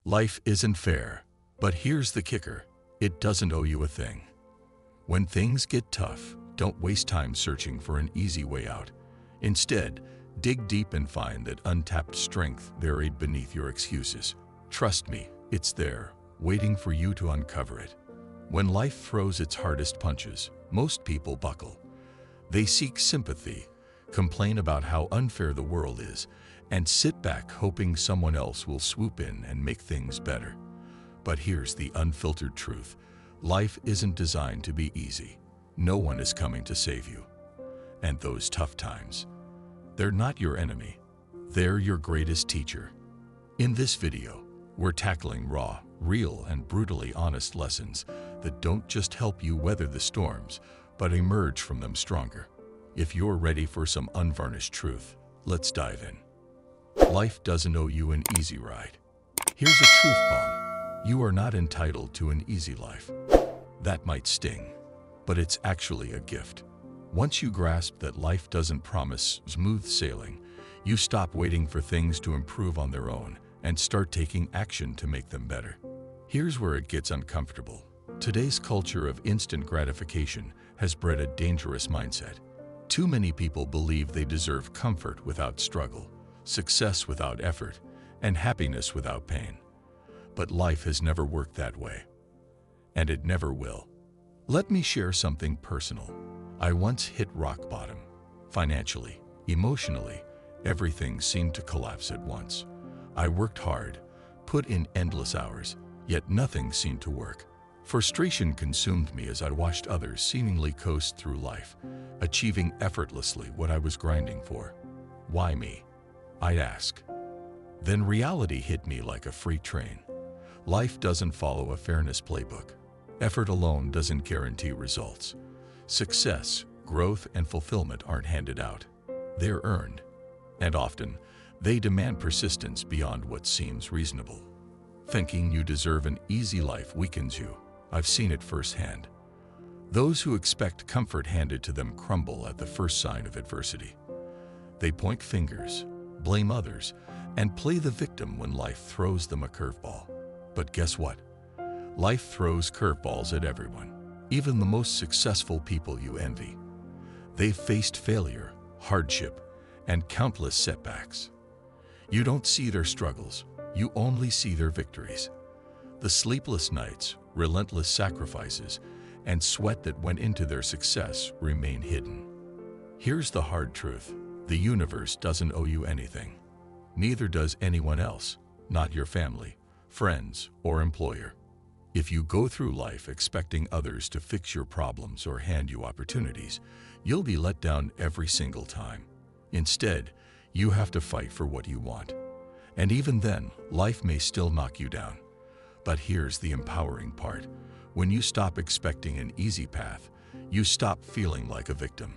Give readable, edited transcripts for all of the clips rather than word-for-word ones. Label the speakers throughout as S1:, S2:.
S1: Life isn't fair, but here's the kicker. It doesn't owe you a thing. When things get tough, don't waste time searching for an easy way out. Instead, dig deep and find that untapped strength buried beneath your excuses. Trust me, it's there, waiting for you to uncover it. When life throws its hardest punches, most people buckle. They seek sympathy, complain about how unfair the world is, and sit back hoping someone else will swoop in and make things better. But here's the unfiltered truth. Life isn't designed to be easy. No one is coming to save you. And those tough times, they're not your enemy. They're your greatest teacher. In this video, we're tackling raw, real, and brutally honest lessons that don't just help you weather the storms, but emerge from them stronger. If you're ready for some unvarnished truth, let's dive in. Life doesn't owe you an easy ride. Here's a truth bomb. You are not entitled to an easy life. That might sting, but it's actually a gift. Once you grasp that life doesn't promise smooth sailing, you stop waiting for things to improve on their own and start taking action to make them better. Here's where it gets uncomfortable. Today's culture of instant gratification has bred a dangerous mindset. Too many people believe they deserve comfort without struggle, success without effort, and happiness without pain. But life has never worked that way, and it never will. Let me share something personal. I once hit rock bottom. Financially, emotionally, everything seemed to collapse at once. I worked hard, put in endless hours, yet nothing seemed to work. Frustration consumed me as I watched others seemingly coast through life, achieving effortlessly what I was grinding for. Why me? I'd ask. Then reality hit me like a freight train. Life doesn't follow a fairness playbook. Effort alone doesn't guarantee results. Success, growth, and fulfillment aren't handed out. They're earned. And often, they demand persistence beyond what seems reasonable. Thinking you deserve an easy life weakens you. I've seen it firsthand. Those who expect comfort handed to them crumble at the first sign of adversity. They point fingers, blame others, and play the victim when life throws them a curveball. But guess what? Life throws curveballs at everyone, even the most successful people you envy. They've faced failure, hardship, and countless setbacks. You don't see their struggles, you only see their victories. The sleepless nights, relentless sacrifices, and sweat that went into their success remain hidden. Here's the hard truth. The universe doesn't owe you anything. Neither does anyone else, not your family, friends, or employer. If you go through life expecting others to fix your problems or hand you opportunities, you'll be let down every single time. Instead, you have to fight for what you want. And even then, life may still knock you down. But here's the empowering part. When you stop expecting an easy path, you stop feeling like a victim.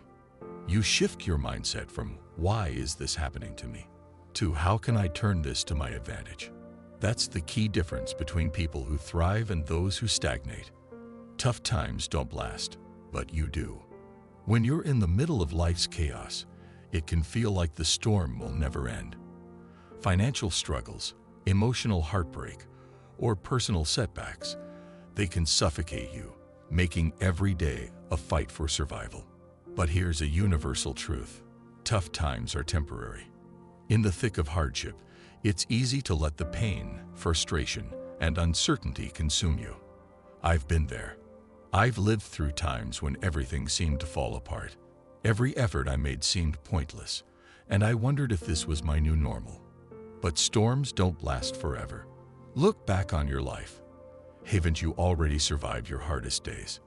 S1: You shift your mindset from, "Why is this happening to me?" to, "How can I turn this to my advantage?" That's the key difference between people who thrive and those who stagnate. Tough times don't last, but you do. When you're in the middle of life's chaos, it can feel like the storm will never end. Financial struggles, emotional heartbreak, or personal setbacks, they can suffocate you, making every day a fight for survival. But here's a universal truth. Tough times are temporary. In the thick of hardship, it's easy to let the pain, frustration, and uncertainty consume you. I've been there. I've lived through times when everything seemed to fall apart. Every effort I made seemed pointless, and I wondered if this was my new normal. But storms don't last forever. Look back on your life. Haven't you already survived your hardest days?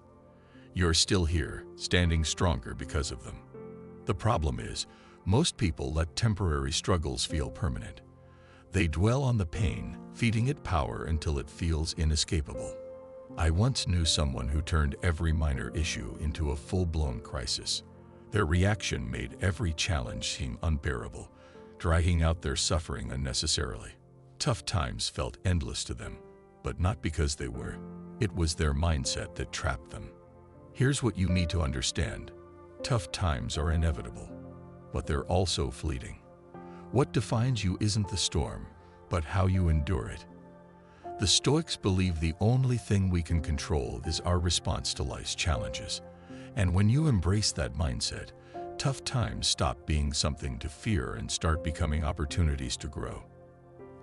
S1: You're still here, standing stronger because of them. The problem is, most people let temporary struggles feel permanent. They dwell on the pain, feeding it power until it feels inescapable. I once knew someone who turned every minor issue into a full-blown crisis. Their reaction made every challenge seem unbearable, dragging out their suffering unnecessarily. Tough times felt endless to them, but not because they were. It was their mindset that trapped them. Here's what you need to understand. Tough times are inevitable, but they're also fleeting. What defines you isn't the storm, but how you endure it. The Stoics believe the only thing we can control is our response to life's challenges. And when you embrace that mindset, tough times stop being something to fear and start becoming opportunities to grow.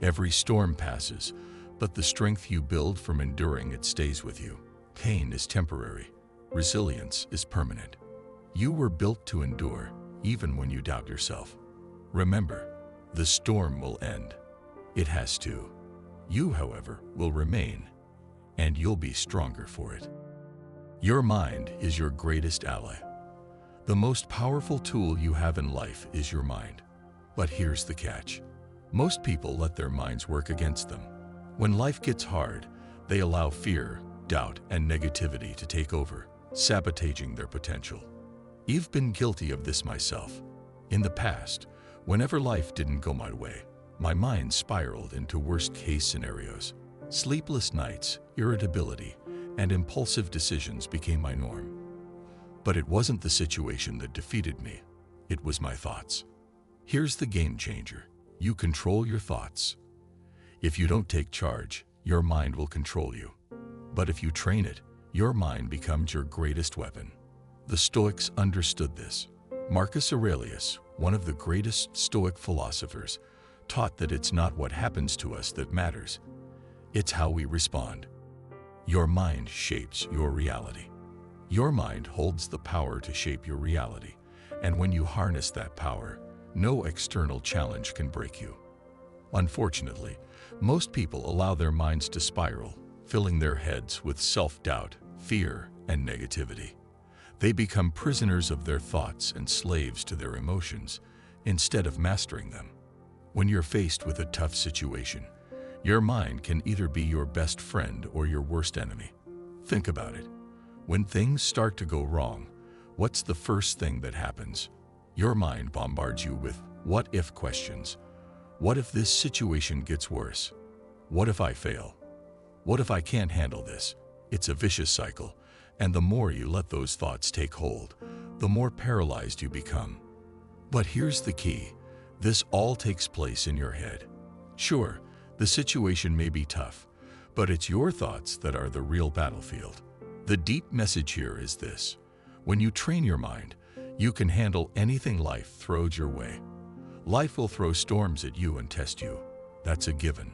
S1: Every storm passes, but the strength you build from enduring it stays with you. Pain is temporary. Resilience is permanent. You were built to endure, even when you doubt yourself. Remember, the storm will end. It has to. You, however, will remain, and you'll be stronger for it. Your mind is your greatest ally. The most powerful tool you have in life is your mind. But here's the catch. Most people let their minds work against them. When life gets hard, they allow fear, doubt, and negativity to take over, sabotaging their potential. I've been guilty of this myself. In the past, whenever life didn't go my way, my mind spiraled into worst-case scenarios. Sleepless nights, irritability, and impulsive decisions became my norm. But it wasn't the situation that defeated me. It was my thoughts. Here's the game changer. You control your thoughts. If you don't take charge, your mind will control you. But if you train it, your mind becomes your greatest weapon. The Stoics understood this. Marcus Aurelius, one of the greatest Stoic philosophers, taught that it's not what happens to us that matters. It's how we respond. Your mind shapes your reality. Your mind holds the power to shape your reality, and when you harness that power, no external challenge can break you. Unfortunately, most people allow their minds to spiral, filling their heads with self-doubt, fear, and negativity. They become prisoners of their thoughts and slaves to their emotions, instead of mastering them. When you're faced with a tough situation, your mind can either be your best friend or your worst enemy. Think about it. When things start to go wrong, what's the first thing that happens? Your mind bombards you with what-if questions. What if this situation gets worse? What if I fail? What if I can't handle this? It's a vicious cycle, and the more you let those thoughts take hold, the more paralyzed you become. But here's the key. This all takes place in your head. Sure, the situation may be tough, but it's your thoughts that are the real battlefield. The deep message here is this. When you train your mind, you can handle anything life throws your way. Life will throw storms at you and test you. That's a given.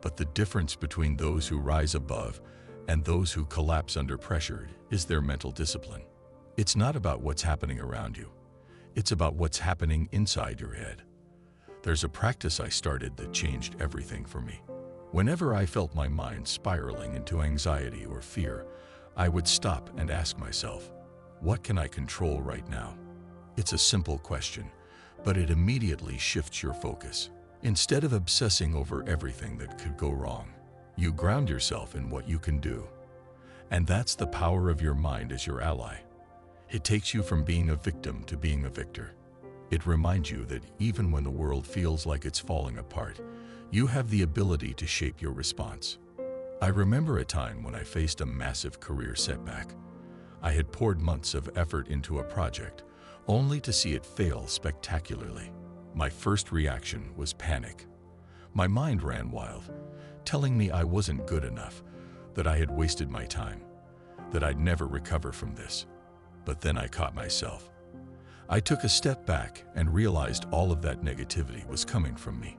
S1: But the difference between those who rise above and those who collapse under pressure is their mental discipline. It's not about what's happening around you. It's about what's happening inside your head. There's a practice I started that changed everything for me. Whenever I felt my mind spiraling into anxiety or fear, I would stop and ask myself, what can I control right now? It's a simple question, but it immediately shifts your focus. Instead of obsessing over everything that could go wrong, you ground yourself in what you can do. And that's the power of your mind as your ally. It takes you from being a victim to being a victor. It reminds you that even when the world feels like it's falling apart, you have the ability to shape your response. I remember a time when I faced a massive career setback. I had poured months of effort into a project, only to see it fail spectacularly. My first reaction was panic. My mind ran wild, telling me I wasn't good enough, that I had wasted my time, that I'd never recover from this. But then I caught myself. I took a step back and realized all of that negativity was coming from me.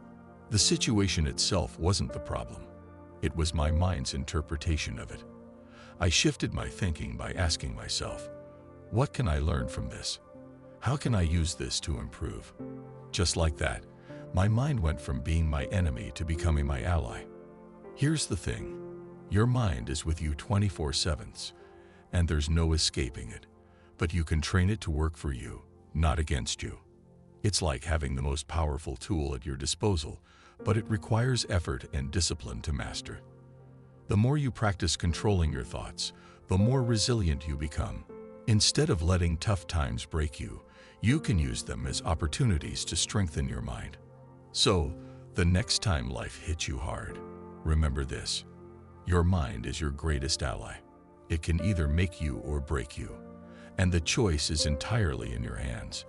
S1: The situation itself wasn't the problem. It was my mind's interpretation of it. I shifted my thinking by asking myself, what can I learn from this? How can I use this to improve? Just like that, my mind went from being my enemy to becoming my ally. Here's the thing. Your mind is with you 24/7, and there's no escaping it. But you can train it to work for you, not against you. It's like having the most powerful tool at your disposal, but it requires effort and discipline to master. The more you practice controlling your thoughts, the more resilient you become. Instead of letting tough times break you, you can use them as opportunities to strengthen your mind. So, the next time life hits you hard, remember this. Your mind is your greatest ally. It can either make you or break you, and the choice is entirely in your hands.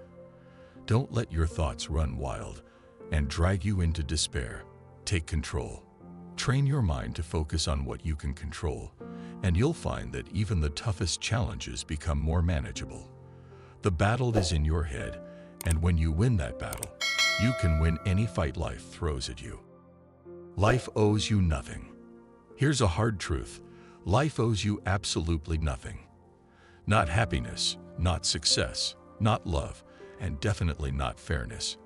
S1: Don't let your thoughts run wild and drag you into despair. Take control. Train your mind to focus on what you can control, and you'll find that even the toughest challenges become more manageable. The battle is in your head, and when you win that battle, you can win any fight life throws at you. Life owes you nothing. Here's a hard truth. Life owes you absolutely nothing. Not happiness, not success, not love, and definitely not fairness.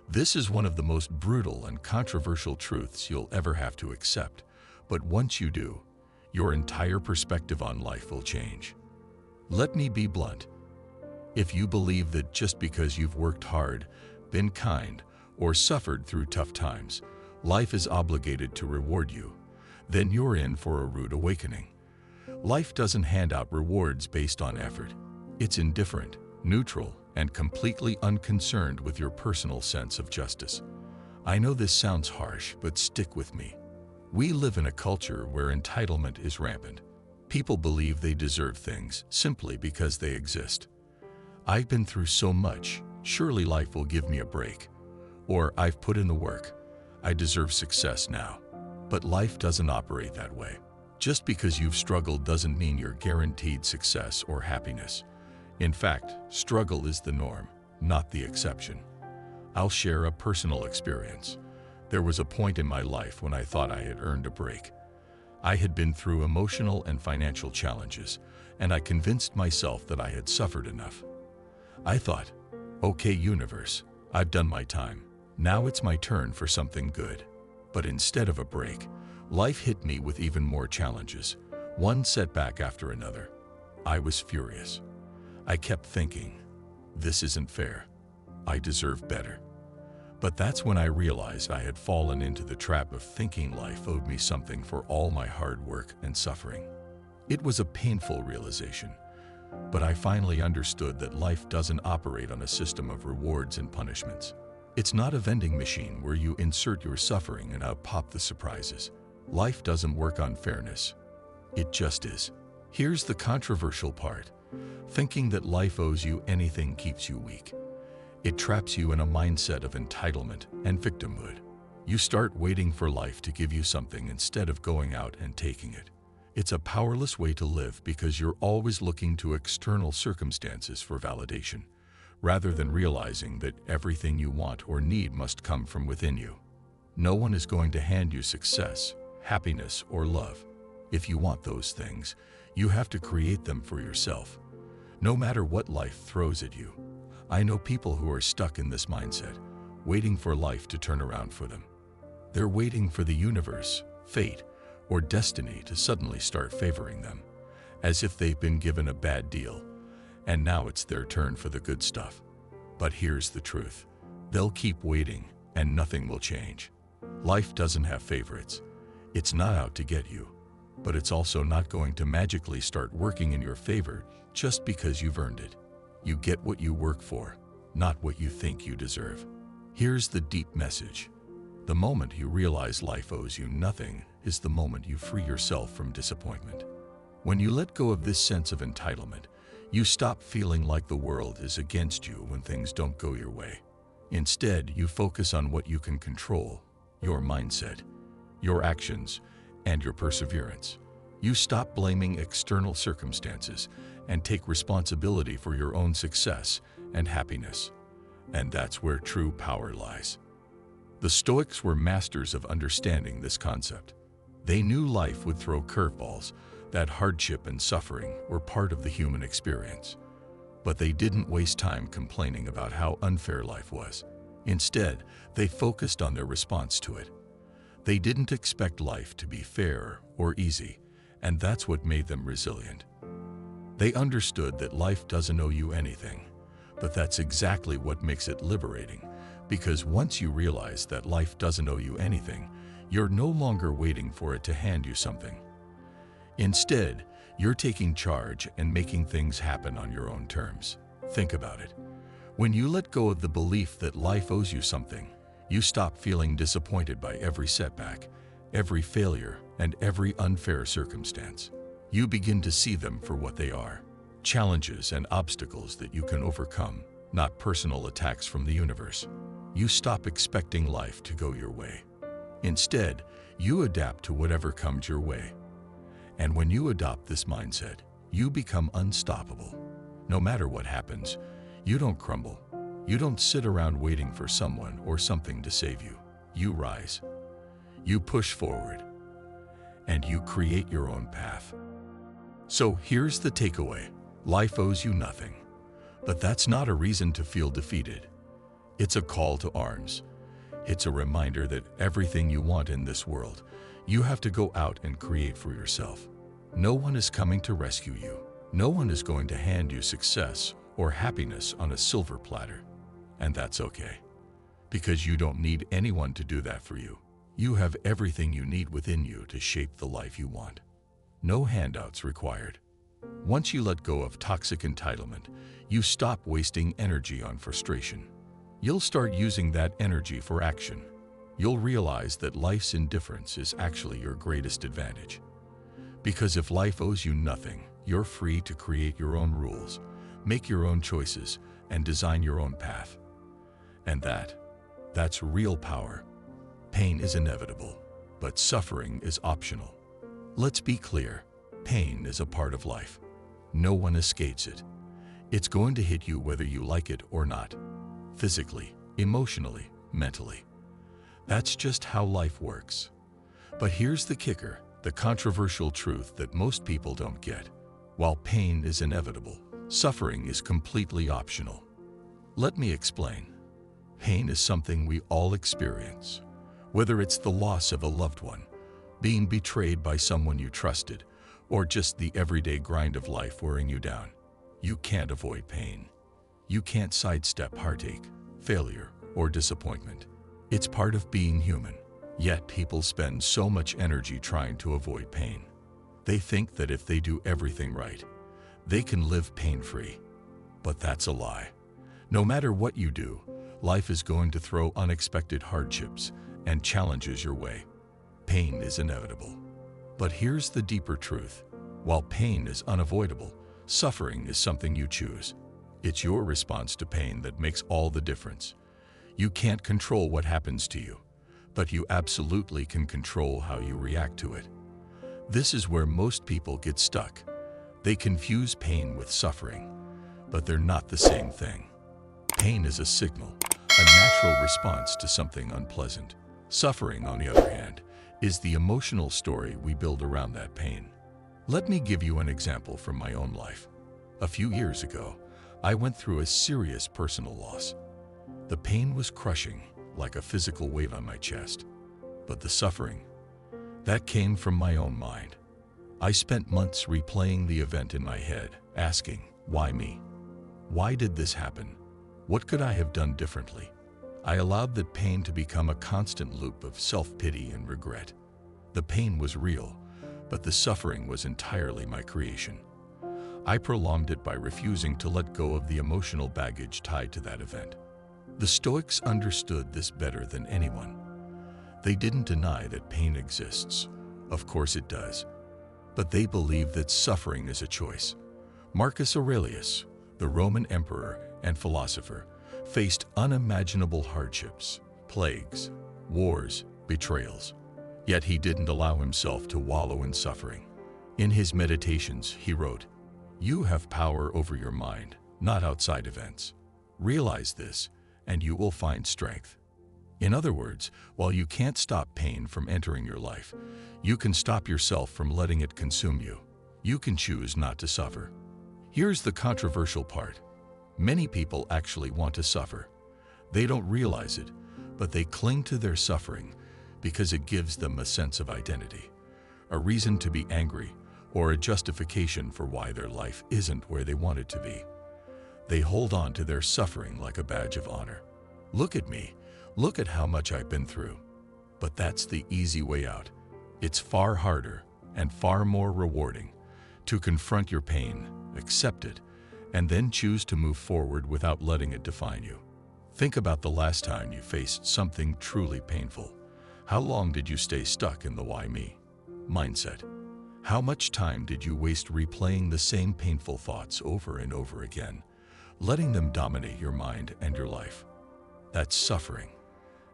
S1: This is one of the most brutal and controversial truths you'll ever have to accept, but once you do, your entire perspective on life will change. Let me be blunt. If you believe that just because you've worked hard, been kind, or suffered through tough times, life is obligated to reward you, then you're in for a rude awakening. Life doesn't hand out rewards based on effort. It's indifferent, neutral, and completely unconcerned with your personal sense of justice. I know this sounds harsh, but stick with me. We live in a culture where entitlement is rampant. People believe they deserve things simply because they exist. I've been through so much, surely life will give me a break. Or I've put in the work, I deserve success now. But life doesn't operate that way. Just because you've struggled doesn't mean you're guaranteed success or happiness. In fact, struggle is the norm, not the exception. I'll share a personal experience. There was a point in my life when I thought I had earned a break. I had been through emotional and financial challenges, and I convinced myself that I had suffered enough. I thought, okay, universe, I've done my time. Now it's my turn for something good. But instead of a break, life hit me with even more challenges, one setback after another. I was furious. I kept thinking, this isn't fair. I deserve better. But that's when I realized I had fallen into the trap of thinking life owed me something for all my hard work and suffering. It was a painful realization, but I finally understood that life doesn't operate on a system of rewards and punishments. It's not a vending machine where you insert your suffering and out pop the surprises. Life doesn't work on fairness. It just is. Here's the controversial part. Thinking that life owes you anything keeps you weak. It traps you in a mindset of entitlement and victimhood. You start waiting for life to give you something instead of going out and taking it. It's a powerless way to live because you're always looking to external circumstances for validation, rather than realizing that everything you want or need must come from within you. No one is going to hand you success, happiness, or love. If you want those things, you have to create them for yourself, no matter what life throws at you. I know people who are stuck in this mindset, waiting for life to turn around for them. They're waiting for the universe, fate, or destiny to suddenly start favoring them, as if they've been given a bad deal, and now it's their turn for the good stuff. But here's the truth. They'll keep waiting, and nothing will change. Life doesn't have favorites. It's not out to get you, but it's also not going to magically start working in your favor just because you've earned it. You get what you work for, not what you think you deserve. Here's the deep message. The moment you realize life owes you nothing is the moment you free yourself from disappointment. When you let go of this sense of entitlement, you stop feeling like the world is against you when things don't go your way. Instead, you focus on what you can control, your mindset, your actions, and your perseverance. You stop blaming external circumstances and take responsibility for your own success and happiness. And that's where true power lies. The Stoics were masters of understanding this concept. They knew life would throw curveballs, that hardship and suffering were part of the human experience. But they didn't waste time complaining about how unfair life was. Instead, they focused on their response to it. They didn't expect life to be fair or easy, and that's what made them resilient. They understood that life doesn't owe you anything, but that's exactly what makes it liberating, because once you realize that life doesn't owe you anything, you're no longer waiting for it to hand you something. Instead, you're taking charge and making things happen on your own terms. Think about it. When you let go of the belief that life owes you something, you stop feeling disappointed by every setback, every failure, and every unfair circumstance. You begin to see them for what they are, challenges and obstacles that you can overcome, not personal attacks from the universe. You stop expecting life to go your way. Instead, you adapt to whatever comes your way. And when you adopt this mindset, you become unstoppable. No matter what happens, you don't crumble. You don't sit around waiting for someone or something to save you. You rise. You push forward. And you create your own path. So here's the takeaway. Life owes you nothing. But that's not a reason to feel defeated. It's a call to arms. It's a reminder that everything you want in this world, you have to go out and create for yourself. No one is coming to rescue you. No one is going to hand you success or happiness on a silver platter. And that's okay. Because you don't need anyone to do that for you. You have everything you need within you to shape the life you want. No handouts required. Once you let go of toxic entitlement, you stop wasting energy on frustration. You'll start using that energy for action. You'll realize that life's indifference is actually your greatest advantage. Because if life owes you nothing, you're free to create your own rules, make your own choices, and design your own path. And that's real power. Pain is inevitable, but suffering is optional. Let's be clear, pain is a part of life. No one escapes it. It's going to hit you whether you like it or not. Physically, emotionally, mentally. That's just how life works. But here's the kicker, the controversial truth that most people don't get. While pain is inevitable, suffering is completely optional. Let me explain. Pain is something we all experience. Whether it's the loss of a loved one, being betrayed by someone you trusted, or just the everyday grind of life wearing you down. You can't avoid pain. You can't sidestep heartache, failure, or disappointment. It's part of being human. Yet people spend so much energy trying to avoid pain. They think that if they do everything right, they can live pain-free. But that's a lie. No matter what you do, life is going to throw unexpected hardships and challenges your way. Pain is inevitable. But here's the deeper truth. While pain is unavoidable, suffering is something you choose. It's your response to pain that makes all the difference. You can't control what happens to you, but you absolutely can control how you react to it. This is where most people get stuck. They confuse pain with suffering, but they're not the same thing. Pain is a signal, a natural response to something unpleasant. Suffering, on the other hand, is the emotional story we build around that pain. Let me give you an example from my own life. A few years ago, I went through a serious personal loss. The pain was crushing, like a physical wave on my chest. But the suffering, that came from my own mind. I spent months replaying the event in my head, asking, why me? Why did this happen? What could I have done differently? I allowed that pain to become a constant loop of self-pity and regret. The pain was real, but the suffering was entirely my creation. I prolonged it by refusing to let go of the emotional baggage tied to that event. The Stoics understood this better than anyone. They didn't deny that pain exists. Of course it does. But they believed that suffering is a choice. Marcus Aurelius, the Roman emperor and philosopher, faced unimaginable hardships, plagues, wars, betrayals. Yet he didn't allow himself to wallow in suffering. In his meditations, he wrote, "You have power over your mind, not outside events. Realize this, and you will find strength." In other words, while you can't stop pain from entering your life, you can stop yourself from letting it consume you. You can choose not to suffer. Here's the controversial part. Many people actually want to suffer. They don't realize it, but they cling to their suffering because it gives them a sense of identity, a reason to be angry, or a justification for why their life isn't where they want it to be. They hold on to their suffering like a badge of honor. Look at me. Look at how much I've been through. But that's the easy way out. It's far harder and far more rewarding to confront your pain, accept it, and then choose to move forward without letting it define you. Think about the last time you faced something truly painful. How long did you stay stuck in the why me mindset? How much time did you waste replaying the same painful thoughts over and over again, letting them dominate your mind and your life? That's suffering.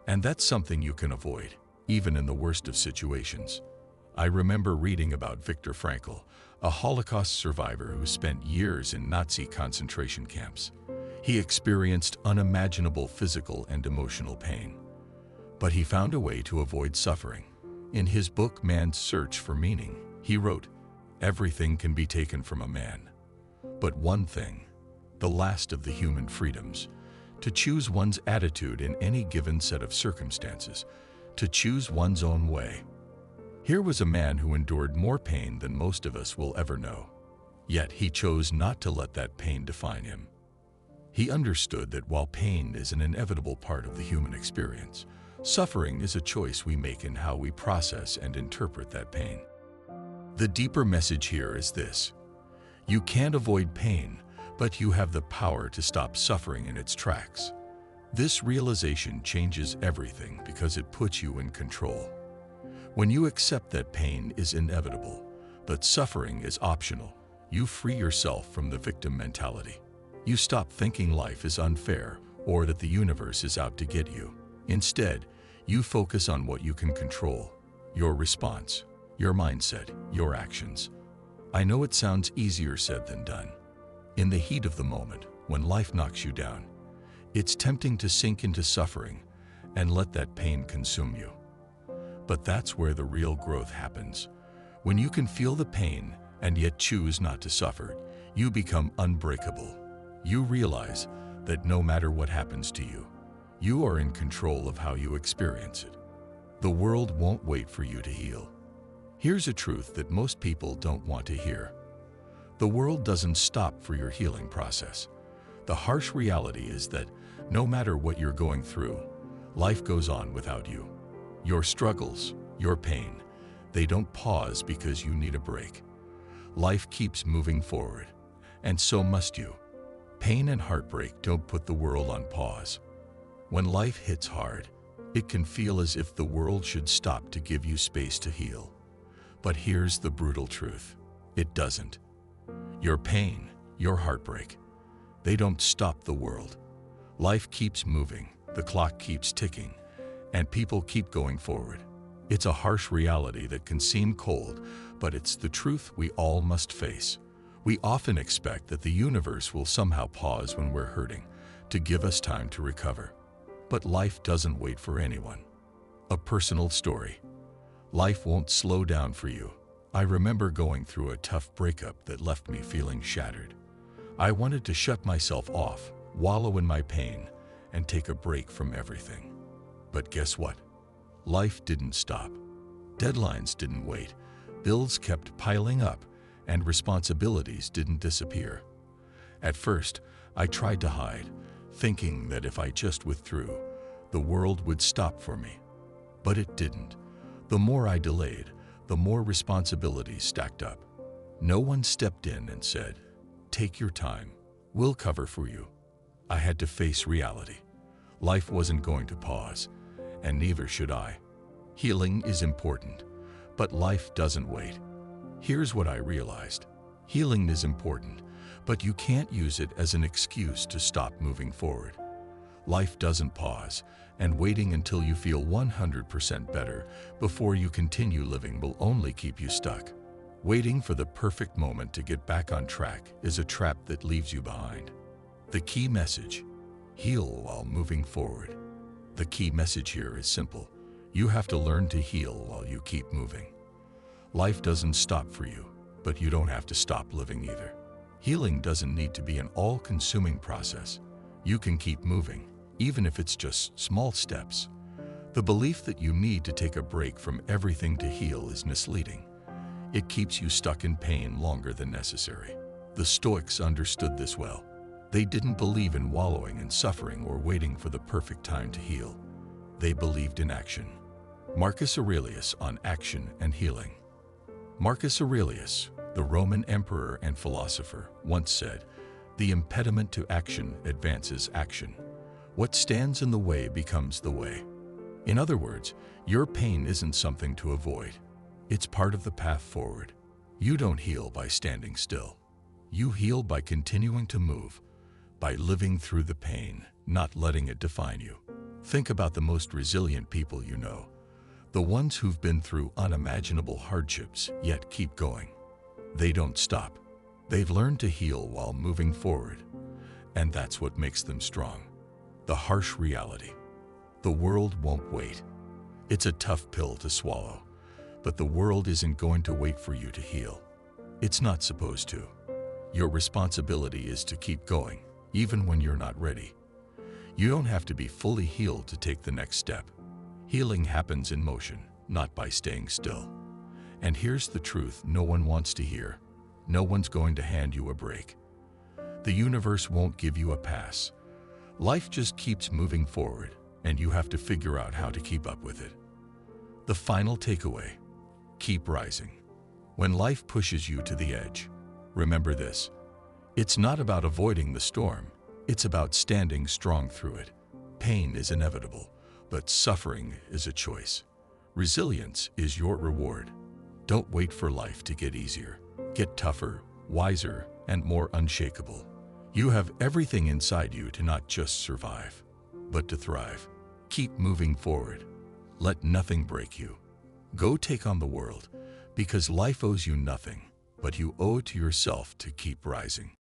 S1: And that's something you can avoid, even in the worst of situations. I remember reading about Viktor Frankl, a Holocaust survivor who spent years in Nazi concentration camps. He experienced unimaginable physical and emotional pain, but he found a way to avoid suffering. In his book, Man's Search for Meaning, he wrote, "Everything can be taken from a man, but one thing, the last of the human freedoms, to choose one's attitude in any given set of circumstances, to choose one's own way." Here was a man who endured more pain than most of us will ever know. Yet he chose not to let that pain define him. He understood that while pain is an inevitable part of the human experience, suffering is a choice we make in how we process and interpret that pain. The deeper message here is this: you can't avoid pain, but you have the power to stop suffering in its tracks. This realization changes everything because it puts you in control. When you accept that pain is inevitable, but suffering is optional, you free yourself from the victim mentality. You stop thinking life is unfair or that the universe is out to get you. Instead, you focus on what you can control: your response, your mindset, your actions. I know it sounds easier said than done. In the heat of the moment, when life knocks you down, it's tempting to sink into suffering and let that pain consume you. But that's where the real growth happens. When you can feel the pain and yet choose not to suffer, you become unbreakable. You realize that no matter what happens to you, you are in control of how you experience it. The world won't wait for you to heal. Here's a truth that most people don't want to hear. The world doesn't stop for your healing process. The harsh reality is that no matter what you're going through, life goes on without you. Your struggles, your pain, they don't pause because you need a break. Life keeps moving forward, and so must you. Pain and heartbreak don't put the world on pause. When life hits hard, it can feel as if the world should stop to give you space to heal. But here's the brutal truth: it doesn't. Your pain, your heartbreak, they don't stop the world. Life keeps moving, the clock keeps ticking, and people keep going forward. It's a harsh reality that can seem cold, but it's the truth we all must face. We often expect that the universe will somehow pause when we're hurting, to give us time to recover. But life doesn't wait for anyone. A personal story. Life won't slow down for you. I remember going through a tough breakup that left me feeling shattered. I wanted to shut myself off, wallow in my pain, and take a break from everything. But guess what? Life didn't stop. Deadlines didn't wait. Bills kept piling up, and responsibilities didn't disappear. At first, I tried to hide, thinking that if I just withdrew, the world would stop for me. But it didn't. The more I delayed, the more responsibilities stacked up. No one stepped in and said, "Take your time, we'll cover for you." I had to face reality. Life wasn't going to pause, and neither should I. Healing is important, but life doesn't wait. Here's what I realized. Healing is important, but you can't use it as an excuse to stop moving forward. Life doesn't pause, and waiting until you feel 100% better before you continue living will only keep you stuck. Waiting for the perfect moment to get back on track is a trap that leaves you behind. The key message: heal while moving forward. The key message here is simple. You have to learn to heal while you keep moving. Life doesn't stop for you, but you don't have to stop living either. Healing doesn't need to be an all-consuming process. You can keep moving, even if it's just small steps. The belief that you need to take a break from everything to heal is misleading. It keeps you stuck in pain longer than necessary. The Stoics understood this well. They didn't believe in wallowing in suffering or waiting for the perfect time to heal. They believed in action. Marcus Aurelius on action and healing. Marcus Aurelius, the Roman emperor and philosopher, once said, "The impediment to action advances action. What stands in the way becomes the way." In other words, your pain isn't something to avoid. It's part of the path forward. You don't heal by standing still. You heal by continuing to move, by living through the pain, not letting it define you. Think about the most resilient people you know. The ones who've been through unimaginable hardships yet keep going. They don't stop. They've learned to heal while moving forward, and that's what makes them strong. The harsh reality. The world won't wait. It's a tough pill to swallow, but the world isn't going to wait for you to heal. It's not supposed to. Your responsibility is to keep going, even when you're not ready. You don't have to be fully healed to take the next step. Healing happens in motion, not by staying still. And here's the truth no one wants to hear. No one's going to hand you a break. The universe won't give you a pass. Life just keeps moving forward, and you have to figure out how to keep up with it. The final takeaway: keep rising. When life pushes you to the edge, remember this: it's not about avoiding the storm, it's about standing strong through it. Pain is inevitable, but suffering is a choice. Resilience is your reward. Don't wait for life to get easier. Get tougher, wiser, and more unshakable. You have everything inside you to not just survive, but to thrive. Keep moving forward. Let nothing break you. Go take on the world, because life owes you nothing, but you owe it to yourself to keep rising.